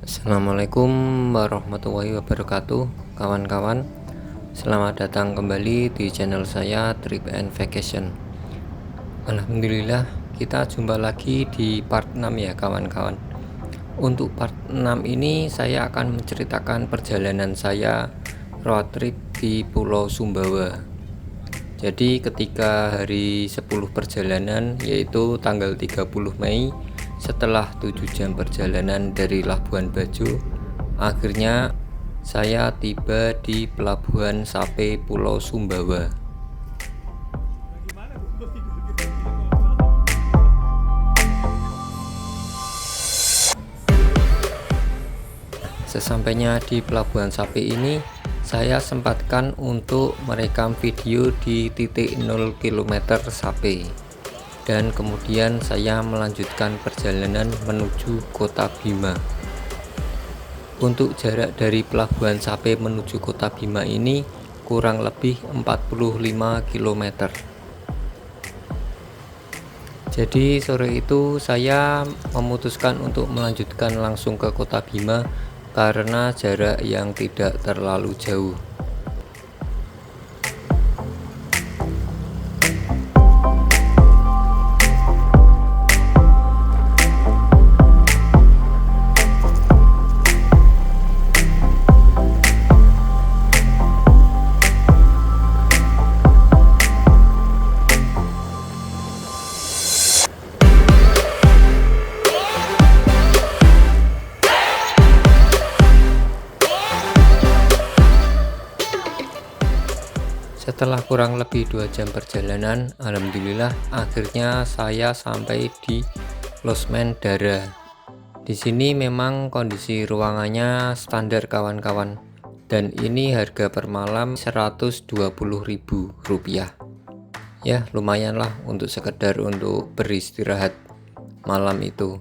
Assalamualaikum warahmatullahi wabarakatuh, kawan-kawan. Selamat datang kembali di channel saya Trip and Vacation. Alhamdulillah, kita jumpa lagi di part 6 ya kawan-kawan. Untuk part 6 ini saya akan menceritakan perjalanan saya road trip di Pulau Sumbawa. Jadi ketika hari 10 perjalanan, yaitu tanggal 30 Mei, setelah 7 jam perjalanan dari Labuan Bajo, akhirnya saya tiba di Pelabuhan Sape Pulau Sumbawa. Sesampainya di Pelabuhan Sape ini, saya sempatkan untuk merekam video di titik 0 km Sape, dan kemudian saya melanjutkan perjalanan menuju Kota Bima. Untuk jarak dari Pelabuhan Sape menuju Kota Bima ini kurang lebih 45 km. Jadi sore itu saya memutuskan untuk melanjutkan langsung ke Kota Bima karena jarak yang tidak terlalu jauh. Setelah kurang lebih 2 jam perjalanan, alhamdulillah akhirnya saya sampai di Losmen Dara. Di sini memang kondisi ruangannya standar kawan-kawan, dan ini harga per malam Rp120.000. Ya, lumayan lah untuk sekedar untuk beristirahat malam itu.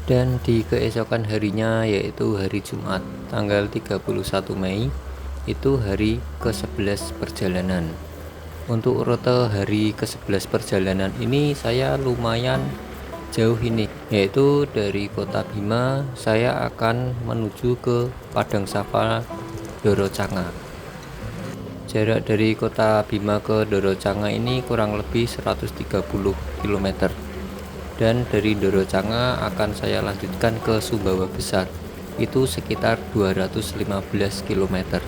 Dan di keesokan harinya, yaitu hari Jumat tanggal 31 Mei, itu hari ke-11 perjalanan. Untuk rute hari ke-11 perjalanan ini saya lumayan jauh ini, yaitu dari Kota Bima saya akan menuju ke Padang Savana Dorocanga. Jarak dari Kota Bima ke Dorocanga ini kurang lebih 130 km. Dan dari Dorocanga akan saya lanjutkan ke Sumbawa Besar, itu sekitar 215 km.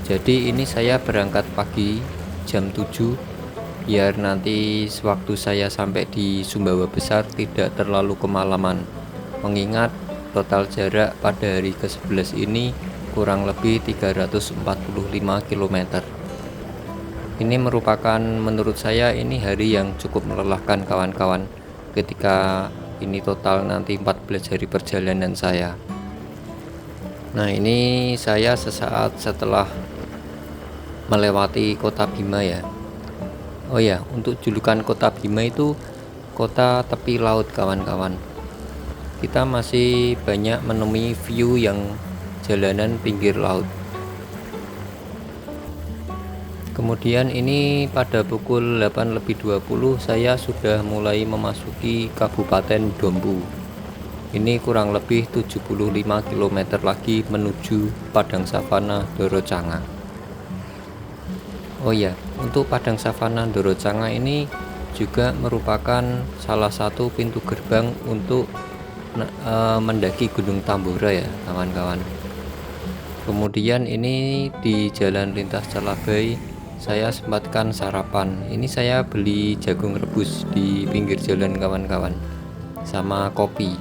Jadi ini saya berangkat pagi jam 7 biar nanti sewaktu saya sampai di Sumbawa Besar tidak terlalu kemalaman, mengingat total jarak pada hari ke-11 ini kurang lebih 345 km. Ini merupakan, menurut saya, ini hari yang cukup melelahkan kawan-kawan, ketika ini total nanti 14 hari perjalanan saya. Nah, ini saya sesaat setelah melewati Kota Bima ya. Oh ya, untuk julukan Kota Bima itu kota tepi laut kawan-kawan. Kita masih banyak menemui view yang jalanan pinggir laut. Kemudian ini pada pukul 8.20 saya sudah mulai memasuki Kabupaten Dompu. Ini kurang lebih 75 km lagi menuju Padang Savana Dorocanga. Oh ya, untuk Padang Savana Dorocanga ini juga merupakan salah satu pintu gerbang untuk mendaki Gunung Tambora ya kawan-kawan. Kemudian ini di Jalan Lintas Calabai saya sempatkan sarapan. Ini saya beli jagung rebus di pinggir jalan kawan-kawan, sama kopi.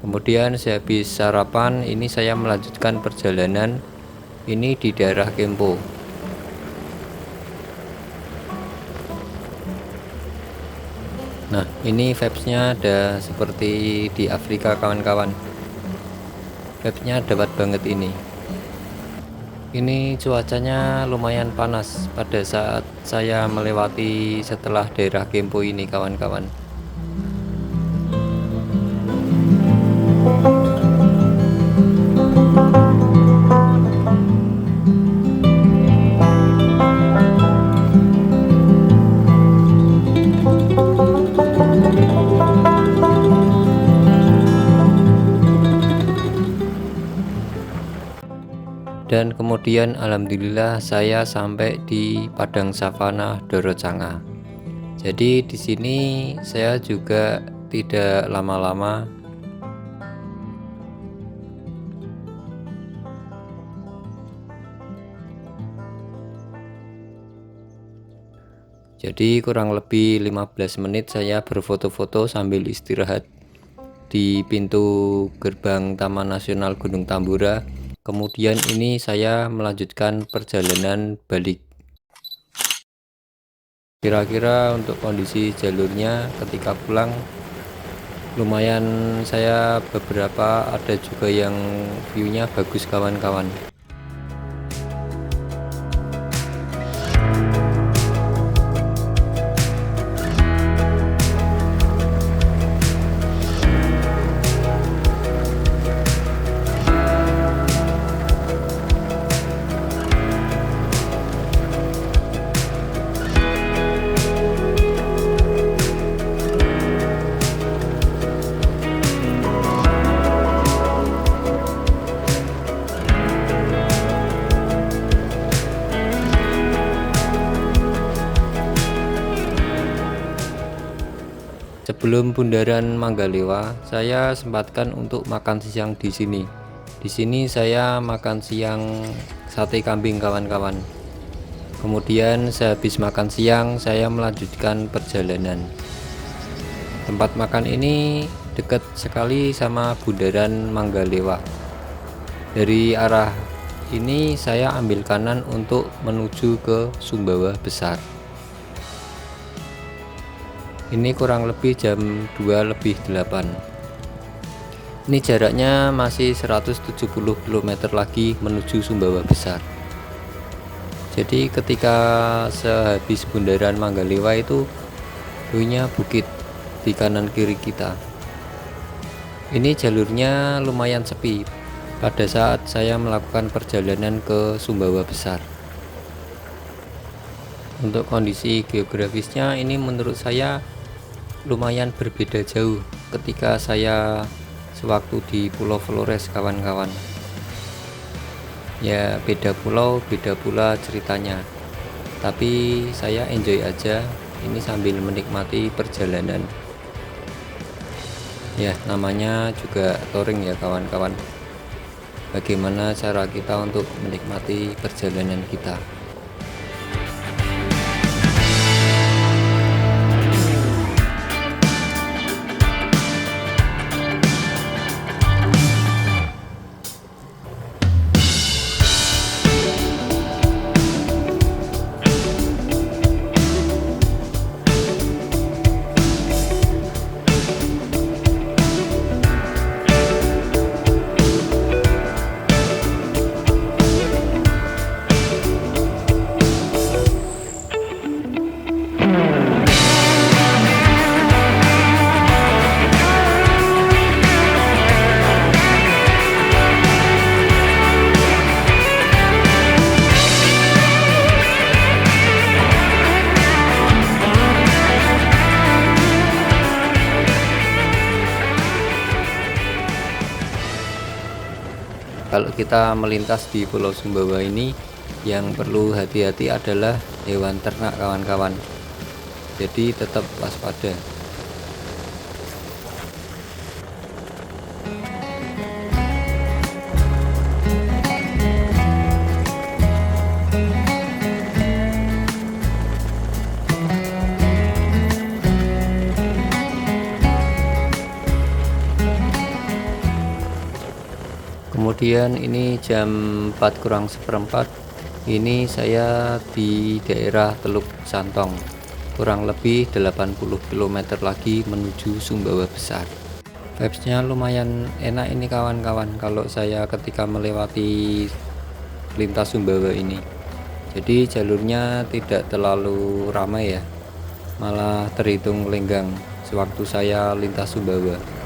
Kemudian sehabis sarapan ini saya melanjutkan perjalanan ini di daerah Kempo. Nah, ini vibes-nya ada seperti di Afrika kawan-kawan. Vibes-nya dapat banget ini. Ini cuacanya lumayan panas pada saat saya melewati setelah daerah Kempo ini kawan-kawan. dan kemudian alhamdulillah saya sampai di Padang Savana Dorocanga. Jadi di sini saya juga tidak lama-lama. Jadi kurang lebih 15 menit saya berfoto-foto sambil istirahat di pintu gerbang Taman Nasional Gunung Tambora. Kemudian ini saya melanjutkan perjalanan balik. Kira-kira untuk kondisi jalurnya ketika pulang lumayan, saya beberapa ada juga yang view-nya bagus kawan-kawan. Sebelum bundaran Manggalewa, saya sempatkan untuk makan siang di sini. Di sini saya makan siang sate kambing kawan-kawan. Kemudian sehabis makan siang, saya melanjutkan perjalanan. Tempat makan ini dekat sekali sama bundaran Manggalewa. Dari arah ini saya ambil kanan untuk menuju ke Sumbawa Besar. Ini kurang lebih jam 2:08. Ini jaraknya masih 170 km lagi menuju Sumbawa Besar. Jadi ketika sehabis bundaran Manggalewa itu punya bukit di kanan kiri kita. Ini jalurnya lumayan sepi pada saat saya melakukan perjalanan ke Sumbawa Besar. Untuk kondisi geografisnya ini menurut saya lumayan berbeda jauh ketika saya sewaktu di Pulau Flores kawan-kawan. Ya beda pulau, beda pula ceritanya. Tapi saya enjoy aja ini sambil menikmati perjalanan. Ya namanya juga touring ya kawan-kawan. Bagaimana cara kita untuk menikmati perjalanan kita? Kalau kita melintas di Pulau Sumbawa ini, yang perlu hati-hati adalah hewan ternak kawan-kawan. Jadi tetap waspada. Kemudian ini jam 4:04. Ini saya di daerah Teluk Santong. Kurang lebih 80 km lagi menuju Sumbawa Besar. Vibesnya lumayan enak ini kawan-kawan kalau saya ketika melewati lintas Sumbawa ini. Jadi jalurnya tidak terlalu ramai ya, malah terhitung lenggang sewaktu saya lintas Sumbawa.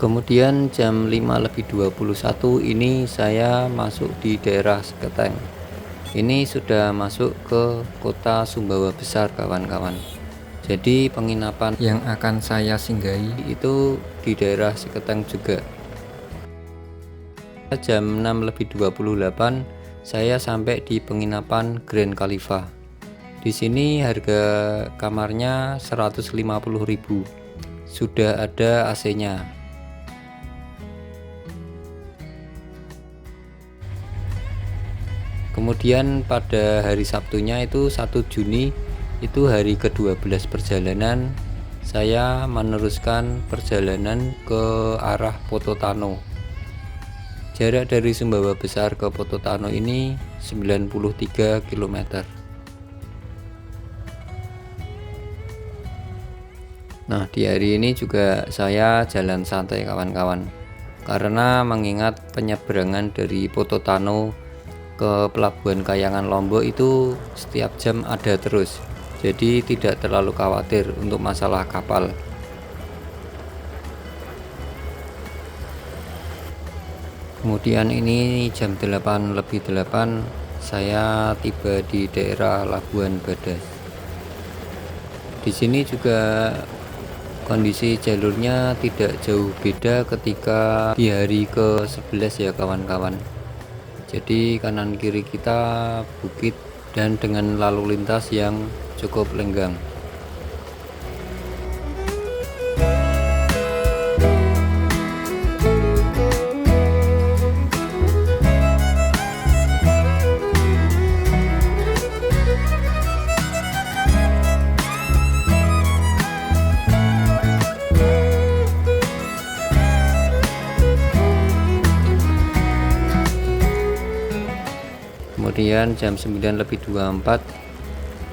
Kemudian jam 5:21 ini saya masuk di daerah Seketeng. Ini sudah masuk ke kota Sumbawa Besar kawan-kawan. Jadi penginapan yang akan saya singgahi itu di daerah Seketeng juga. Jam 6:28 saya sampai di penginapan Grand Khalifa. Di sini harga kamarnya 150.000. Sudah ada AC-nya. Kemudian pada hari Sabtunya itu 1 Juni, itu hari ke-12 perjalanan, saya meneruskan perjalanan ke arah Pototano. Jarak dari Sumbawa Besar ke Pototano ini 93 km. Nah, di hari ini juga saya jalan santai kawan-kawan, karena mengingat penyeberangan dari Pototano ke Pelabuhan Kayangan Lombok itu setiap jam ada terus, jadi tidak terlalu khawatir untuk masalah kapal. Kemudian ini jam 8:08 saya tiba di daerah Labuan Badas. Di sini juga kondisi jalurnya tidak jauh beda ketika di hari ke-11 ya kawan-kawan. Jadi kanan kiri kita bukit dan dengan lalu lintas yang cukup lenggang. Kemudian jam 9:24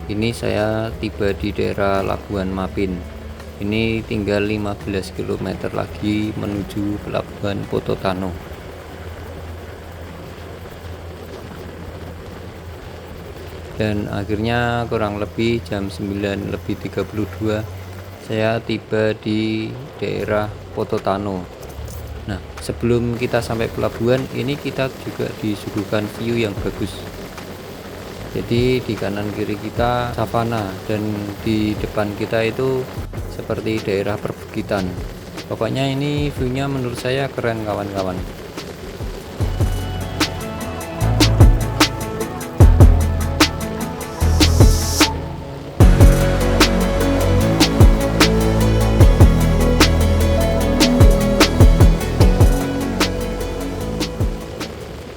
ini saya tiba di daerah Labuan Mapin. Ini tinggal 15 km lagi menuju Pelabuhan Pototano. Dan akhirnya kurang lebih jam 9:32 saya tiba di daerah Pototano. Nah, sebelum kita sampai pelabuhan ini kita juga disuguhkan view yang bagus. Jadi di kanan kiri kita savana dan di depan kita itu seperti daerah perbukitan. Pokoknya ini view-nya menurut saya keren kawan-kawan.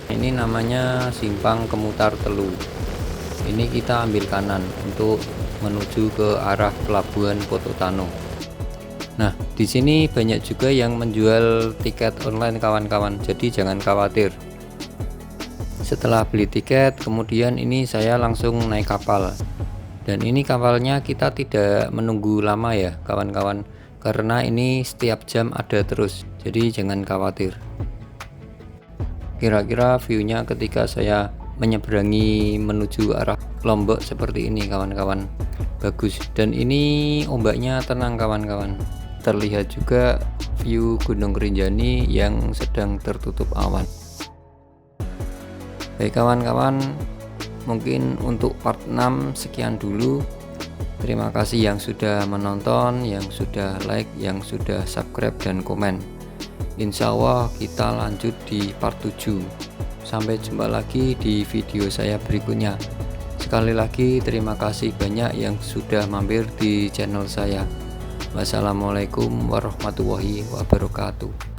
Ini namanya Simpang Kemutar Telu. Ini kita ambil kanan untuk menuju ke arah Pelabuhan Pototano. Nah, di sini banyak juga yang menjual tiket online kawan-kawan, jadi jangan khawatir. Setelah beli tiket, kemudian ini saya langsung naik kapal. Dan ini kapalnya kita tidak menunggu lama ya kawan-kawan, karena ini setiap jam ada terus, jadi jangan khawatir. Kira-kira view-nya ketika saya menyeberangi menuju arah Lombok seperti ini kawan-kawan, bagus. Dan ini ombaknya tenang kawan-kawan. Terlihat juga view Gunung Rinjani yang sedang tertutup awan. Baik kawan-kawan, mungkin untuk part 6 sekian dulu. Terima kasih yang sudah menonton, yang sudah like, yang sudah subscribe dan komen. Insya Allah kita lanjut di part 7. Sampai jumpa lagi di video saya berikutnya. Sekali lagi terima kasih banyak yang sudah mampir di channel saya. Wassalamualaikum warahmatullahi wabarakatuh.